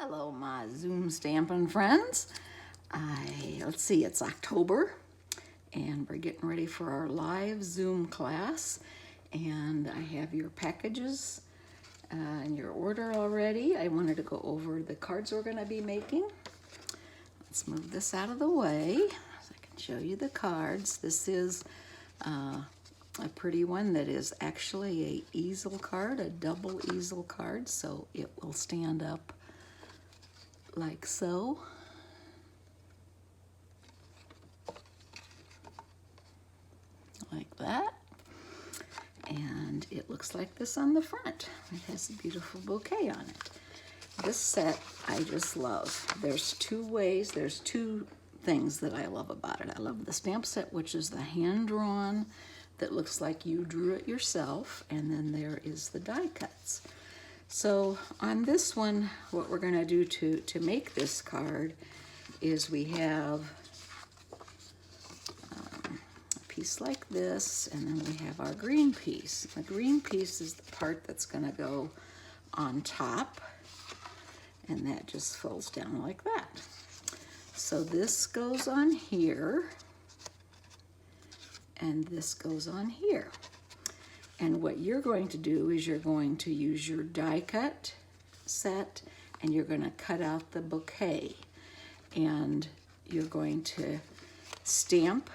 Hello, my Zoom Stampin' friends. Let's see, it's October, and we're getting ready for our live Zoom class. And I have your packages and your order already. I wanted to go over the cards we're going to be making. Let's move this out of the way so I can show you the cards. This is a pretty one that is actually a easel card, a double easel card, so it will stand up like so. Like that. And it looks like this on the front. It has a beautiful bouquet on it. This set I just love. There's two things that I love about it. I love the stamp set, which is the hand-drawn that looks like you drew it yourself, and then there is the die cuts. So on this one, what we're going to do to make this card is we have a piece like this, and then we have our green piece. The green piece is the part that's going to go on top, and that just folds down like that. So this goes on here, and this goes on here. And what you're going to do is you're going to use your die cut set, and you're going to cut out the bouquet. And you're going to stamp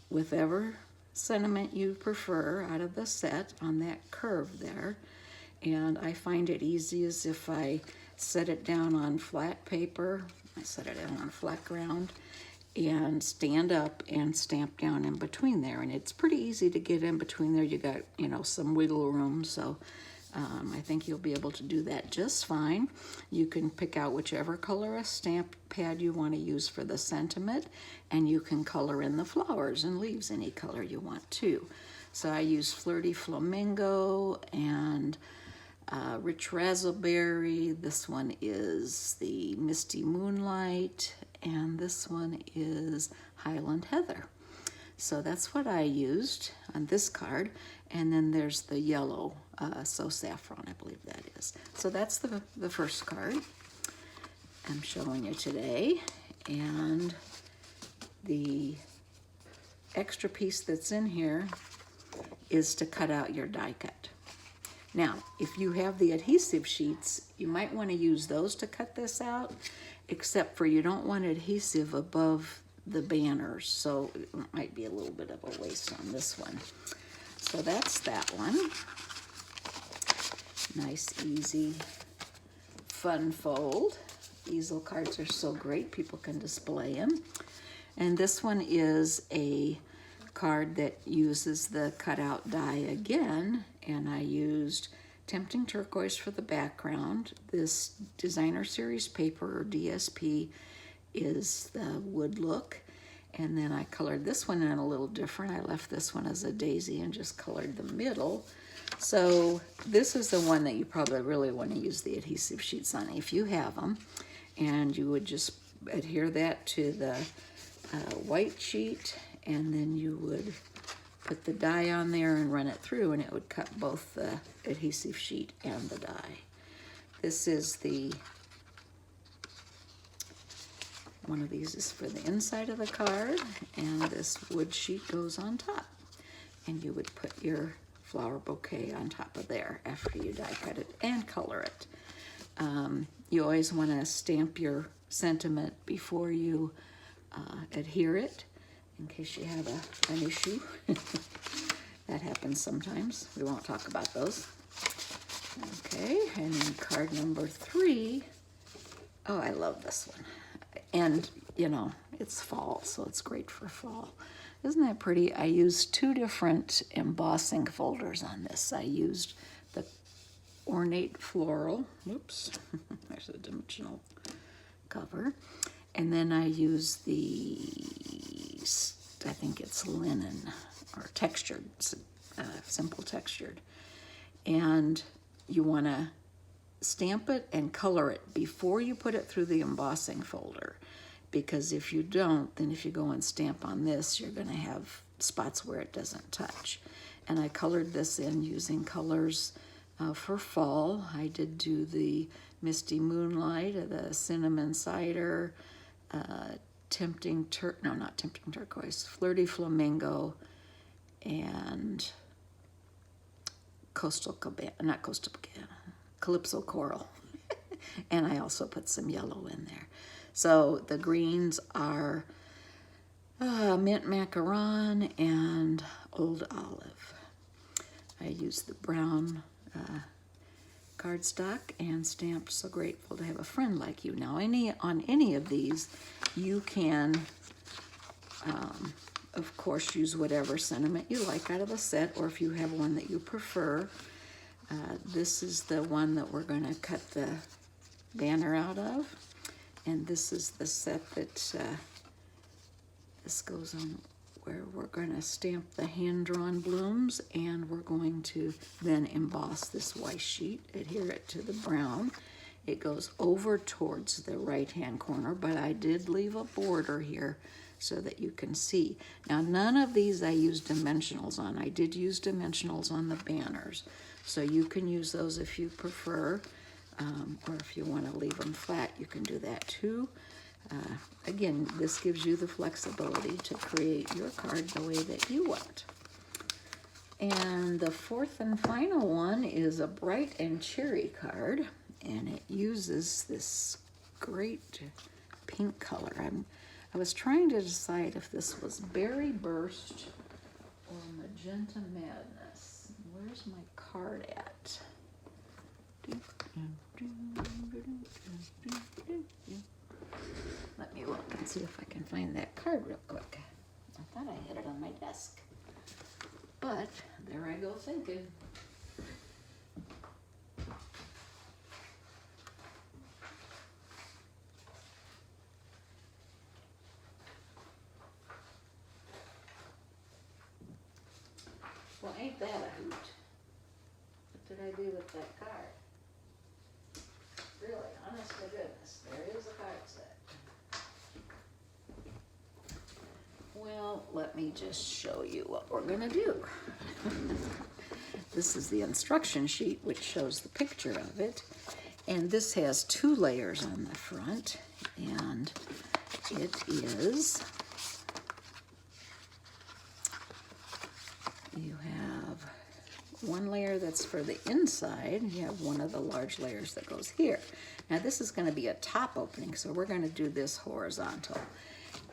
whatever sentiment you prefer out of the set on that curve there. And I find it easiest if I set it down on flat paper. I set it down on flat ground and stand up and stamp down in between there. And it's pretty easy to get in between there. You got, some wiggle room, so I think you'll be able to do that just fine. You can pick out whichever color of stamp pad you want to use for the sentiment, and you can color in the flowers and leaves any color you want to. So I use Flirty Flamingo and Rich Razzleberry. This one is the Misty Moonlight, and this one is Highland Heather. So that's what I used on this card. And then there's the yellow, So Saffron, I believe that is. So that's the first card I'm showing you today. And the extra piece that's in here is to cut out your die cut. Now, if you have the adhesive sheets, you might want to use those to cut this out, except for you don't want adhesive above the banners, so it might be a little bit of a waste on this one. So that's that one. Nice, easy, fun fold. Easel cards are so great, people can display them. And this one is a card that uses the cutout die again, and I used Tempting Turquoise for the background. This Designer Series paper, or DSP, is the wood look, and then I colored this one in a little different. I left this one as a daisy and just colored the middle. So this is the one that you probably really want to use the adhesive sheets on if you have them, and you would just adhere that to the white sheet, and then you would put the die on there and run it through, and it would cut both the adhesive sheet and the die. This is one of these is for the inside of the card, and this wood sheet goes on top. And you would put your flower bouquet on top of there after you die cut it and color it. You always want to stamp your sentiment before you adhere it, in case you have an issue. That happens sometimes. We won't talk about those. Okay, and then card number 3. Oh, I love this one. And, it's fall, so it's great for fall. Isn't that pretty? I used 2 different embossing folders on this. I used the Ornate Floral. Whoops, there's a dimensional cover. And then I used I think it's linen or textured, simple textured. And you want to stamp it and color it before you put it through the embossing folder, because if you don't, then if you go and stamp on this, you're going to have spots where it doesn't touch. And I colored this in using colors for fall. I did do the Misty Moonlight, the Cinnamon Cider, Tempting Turquoise, Flirty Flamingo, and Calypso Coral. And I also put some yellow in there. So the greens are Mint Macaron and Old Olive. I used the brown cardstock and stamped So Grateful to Have a Friend Like You. Now, on any of these, you can, of course, use whatever sentiment you like out of the set, or if you have one that you prefer. This is the one that we're going to cut the banner out of, and this is the set that this goes on, where we're going to stamp the hand-drawn blooms, and we're going to then emboss this white sheet, adhere it to the brown. It goes over towards the right-hand corner, but I did leave a border here so that you can see. Now, none of these I used dimensionals on. I did use dimensionals on the banners, so you can use those if you prefer, or if you want to leave them flat, you can do that too. Again, this gives you the flexibility to create your card the way that you want. And the fourth and final one is a Bright and Cherry card, and it uses this great pink color. I was trying to decide if this was Berry Burst or Magenta Madness. Where's my card at? Let me look and see if I can find that card real quick. I thought I had it on my desk, but there I go thinking. Well, ain't that a hoot? What did I do with that card? Really, honest to goodness, there is a card set. Well, let me just show you what we're gonna do. This is the instruction sheet, which shows the picture of it. And this has 2 layers on the front, and it is, you have 1 layer that's for the inside. You have one of the large layers that goes here. Now this is going to be a top opening, so we're going to do this horizontal.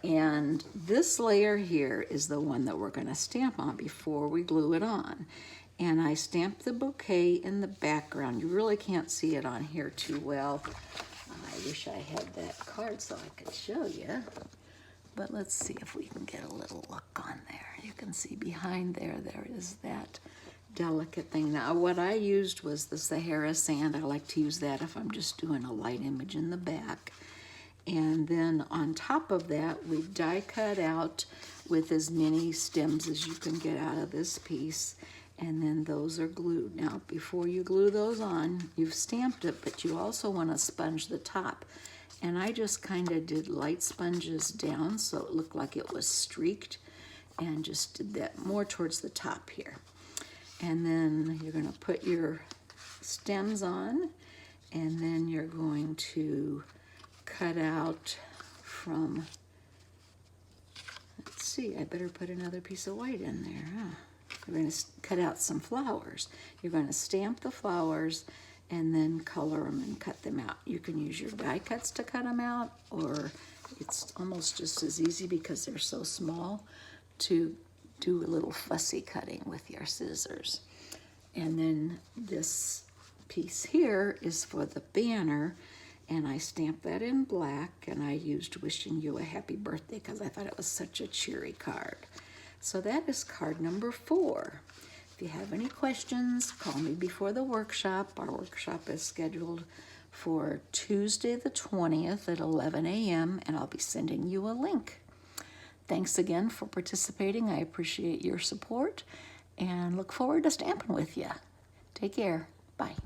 And this layer here is the one that we're going to stamp on before we glue it on. And I stamped the bouquet in the background. You really can't see it on here too well. I wish I had that card so I could show you. But let's see if we can get a little look on there. You can see behind there, there is that delicate thing. Now, what I used was the Sahara sand. I like to use that if I'm just doing a light image in the back. And then on top of that, we die cut out with as many stems as you can get out of this piece. And then those are glued. Now, before you glue those on, you've stamped it, but you also want to sponge the top. And I just kind of did light sponges down so it looked like it was streaked, and just did that more towards the top here. And then you're going to put your stems on, and then you're going to cut out from, let's see, I better put another piece of white in there, huh? You're going to cut out some flowers. You're going to stamp the flowers and then color them and cut them out. You can use your die cuts to cut them out, or it's almost just as easy because they're so small to do a little fussy cutting with your scissors. And then this piece here is for the banner, and I stamped that in black, and I used Wishing You a Happy Birthday because I thought it was such a cheery card. So that is card number 4. If you have any questions, call me before the workshop. Our workshop is scheduled for Tuesday the 20th at 11 a.m., and I'll be sending you a link. Thanks again for participating. I appreciate your support and look forward to stamping with you. Take care. Bye.